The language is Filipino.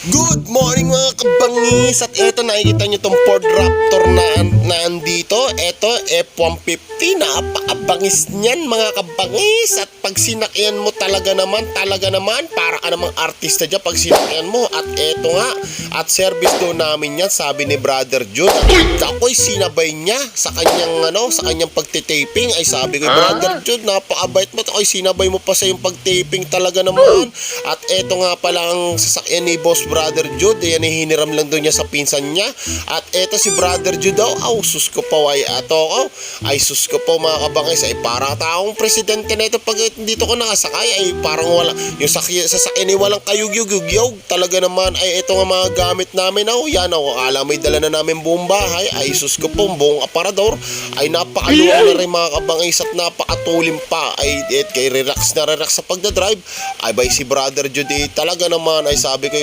Good morning mga kabangis. At eto, nakikita nyo tong Ford Raptor na andito. Eto, F-150. Napakabangis niyan mga kabangis. At pag sinakyan mo talaga naman, para ka namang artista dyan pag sinakyan mo. At eto nga, at service do namin yan, sabi ni Brother Jude. At ako'y sinabay niya sa kanyang pagtitaping. Ay sabi ko, Brother Jude, napakabait mo. Ako'y sinabay mo pa sa yung pagtaping talaga naman. At eto nga pala ang sasakyan ni Boss Brother Jude, yan ay hiniram lang doon niya sa pinsan niya. At eto si Brother Jude daw, sus ko po ay ato ko. Ay sus ko po mga kabangis, ay parang taong presidente na ito pag dito ko nakasakay, ay parang wala, yung sasakyan ay walang kayugyug-yugyog. Talaga naman, ay ito nga mga gamit namin, yan akala may dala na namin buong bahay. Ay sus ko po, buong aparador, ay napakaluwag na rin mga kabangis at napakatulim pa. Ay kay relax sa pagdadrive. Ay bay si Brother Jude, talaga naman, ay sabi ko,